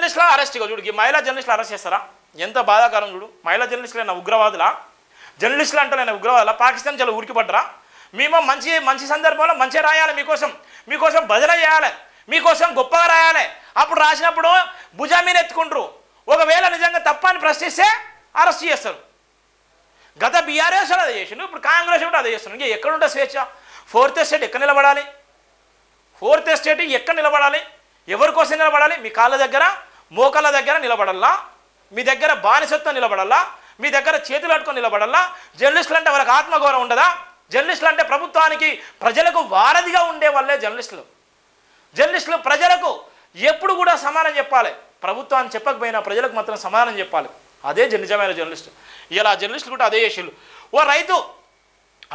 జర్నలిస్టుల అరెస్ట్ చూడు, ఈ మహిళా జర్నలిస్టులు అరెస్ట్ చేస్తారా? ఎంత బాధాకరం చూడు. మహిళా జర్నలిస్టులైన ఉగ్రవాదులా? జర్నలిస్టులు అంటేనైనా ఉగ్రవాదులా? పాకిస్తాన్ చాలా ఉరికిపడ్డరా? మేము మంచి సందర్భంలో మంచిగా రాయాలి, మీకోసం భజన చేయాలి, మీకోసం గొప్పగా రాయాలి. అప్పుడు రాసినప్పుడు భుజం మీద ఎత్తుకుంటారు. ఒకవేళ నిజంగా తప్పని ప్రశ్నిస్తే అరెస్ట్ చేస్తారు. గత బీఆర్ఎస్ అదే చేసిండు, ఇప్పుడు కాంగ్రెస్ కూడా అదే చేస్తున్నాడు. ఇంకా ఎక్కడుంటే స్వేచ్ఛ? ఫోర్త్ ఎస్టేట్ ఎక్కడ నిలబడాలి? ఫోర్త్ ఎస్టేట్ ఎక్కడ నిలబడాలి? ఎవరి కోసం నిలబడాలి? మీ కాళ్ళ దగ్గర మోకాళ్ళ దగ్గర నిలబడాలా? మీ దగ్గర బానిసత్వం నిలబడాలా? మీ దగ్గర చేతులు అట్టుకొని నిలబడాలా? జర్నలిస్టులు అంటే వాళ్ళకి ఆత్మగౌరవం ఉండదా? జర్నలిస్టులు అంటే ప్రభుత్వానికి ప్రజలకు వారధిగా ఉండే వాళ్ళే జర్నలిస్టులు ప్రజలకు ఎప్పుడు కూడా సమానం చెప్పాలి. ప్రభుత్వాన్ని చెప్పకపోయినా ప్రజలకు మాత్రం సమానం చెప్పాలి. అదే నిజమైన జర్నలిస్టు. ఇలా జర్నలిస్టులు కూడా అదే చేసిళ్ళు. ఓ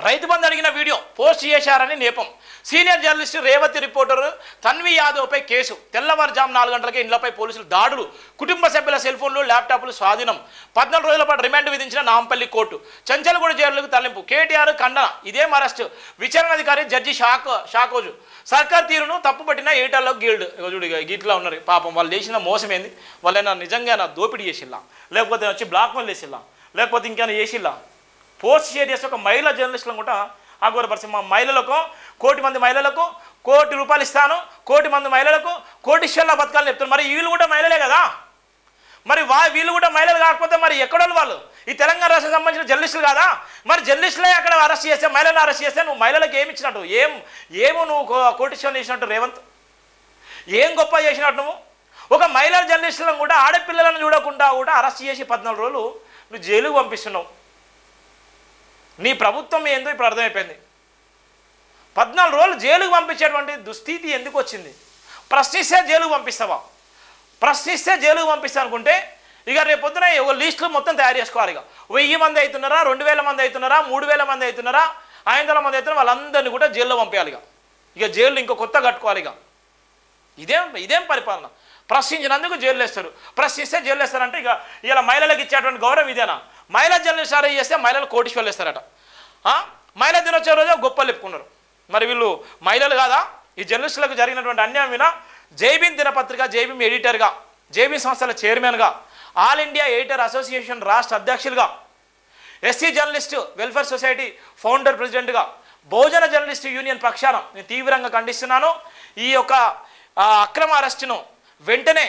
రైతు బంధు అడిగిన వీడియో పోస్ట్ చేశారని నేపం. Senior journalist Revathi reporter Tanvi యాదవ్పై కేసు. తెల్లవారుజాము 4 గంటలకే ఇండ్లపై పోలీసులు దాడులు. కుటుంబ సభ్యుల సెల్ ఫోన్లు ల్యాప్టాప్లు స్వాధీనం. 14 రోజుల పాటు రిమాండ్ విధించిన నాంపల్లి కోర్టు. చంచల్గూడ జైలుకు తరలింపు. కేటీఆర్ ఖండన. ఇదేం అరెస్టు? విచారణాధికారి జడ్జి షాకోజు సర్కార్ తీరును తప్పుపట్టిన ఏటాల్లో గిల్డ్. చూడు గిట్లా ఉన్నారు పాపం. వాళ్ళు చేసిన మోసం ఏంది? వాళ్ళైనా నిజంగా దోపిడీ చేసిల్లా, లేకపోతే వచ్చి బ్లాక్ మెయిల్ చేసిల్లా, లేకపోతే ఇంకేమైనా చేసిల్లా? పోస్ట్ షేర్ చేస్తే ఒక మహిళా జర్నలిస్టులను కూడా ఆగోరపరిచి మా మహిళలకు 1 కోటి మంది మహిళలకు 1 కోటి రూపాయలు ఇస్తాను, 1 కోటి మంది మహిళలకు కోటీశ్వర్ల బతకాలని చెప్తున్నారు. మరి వీళ్ళు కూడా మహిళలే కదా? మరి వీళ్ళు కూడా మహిళలు కాకపోతే మరి ఎక్కడోళ్ళు వాళ్ళు? ఈ తెలంగాణ రాష్ట్రానికి సంబంధించిన జర్నలిస్టులు కాదా? మరి జర్నలిస్టులే అక్కడ అరెస్ట్ చేస్తే, మహిళలను అరెస్ట్ చేస్తే నువ్వు మహిళలకు ఏమి ఇచ్చినట్టు? ఏమో నువ్వు కోటీశ్వర్లు చేసినట్టు రేవంత్? ఏం గొప్ప చేసినట్టు నువ్వు? ఒక మహిళా జర్నలిస్టులను కూడా ఆడపిల్లలను చూడకుండా కూడా అరెస్ట్ చేసి 14 రోజులు నువ్వు జైలుకు పంపిస్తున్నావు. నీ ప్రభుత్వం ఏందో ఇప్పుడు అర్థమైపోయింది. 14 రోజులు జైలుకు పంపించేటువంటి దుస్థితి ఎందుకు వచ్చింది? ప్రశ్నిస్తే జైలుకు పంపిస్తావా? ప్రశ్నిస్తే జైలుకు పంపిస్తా అనుకుంటే ఇక రేపొద్దున ఒక లిస్టులు మొత్తం తయారు చేసుకోవాలి. ఇక 1000 మంది అవుతున్నారా, 2000 మంది అవుతున్నారా, 3000 మంది అవుతున్నారా, 500 మంది అవుతున్నారా, వాళ్ళందరినీ కూడా జైల్లో పంపించాలి. ఇక జైలు ఇంకో కొత్త కట్టుకోవాలి. ఇదేం పరిపాలన? ప్రశ్నించినందుకు జైలు వేస్తారు, ప్రశ్నిస్తే జైలు వేస్తారంటే ఇక ఇలా మహిళలకు ఇచ్చేటువంటి గౌరవం ఇదేనా? మహిళా జర్నలిస్ట్ అరెస్ట్ చేస్తే మహిళలు కోటీశ్వర్లు వేస్తారట. మహిళా దినోత్సవం రోజు గొప్పలు చెప్పుకున్నారు. మరి వీళ్ళు మహిళలు కాదా? ఈ జర్నలిస్టులకు జరిగినటువంటి అన్యాయం వినా జైభీం దినపత్రిక, జైభీం ఎడిటర్గా, జైభీం సంస్థల చైర్మన్గా, ఆల్ ఇండియా ఎడిటర్ అసోసియేషన్ రాష్ట్ర అధ్యక్షులుగా, SC journalist welfare society founder ప్రెసిడెంట్గా, బహుజన జర్నలిస్టు యూనియన్ పక్షాన నేను తీవ్రంగా ఖండిస్తున్నాను. ఈ యొక్క అక్రమ అరెస్టును వెంటనే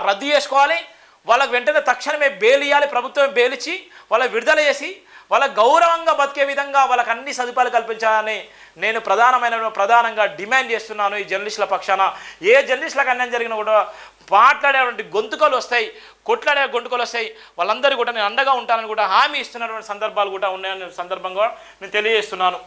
రద్దు చేసుకోవాలి. వాళ్ళకు వెంటనే తక్షణమే బెయిల్ ఇవ్వాలి. ప్రభుత్వం బెయిల్ ఇచ్చి వాళ్ళకి విడుదల చేసి వాళ్ళ గౌరవంగా బతికే విధంగా వాళ్ళకి అన్ని సదుపాయాలు కల్పించాలని నేను ప్రధానంగా డిమాండ్ చేస్తున్నాను. ఈ జర్నలిస్టుల పక్షాన ఏ జర్నలిస్టులకు అన్యాయం జరిగినా కూడా మాట్లాడేటువంటి గొంతుకలు వస్తాయి, కొట్లాడే గొంతుకలు వస్తాయి. వాళ్ళందరూ కూడా నేను అండగా ఉంటానని కూడా హామీ ఇస్తున్నటువంటి సందర్భాలు కూడా ఉన్నాయని సందర్భంగా నేను తెలియజేస్తున్నాను.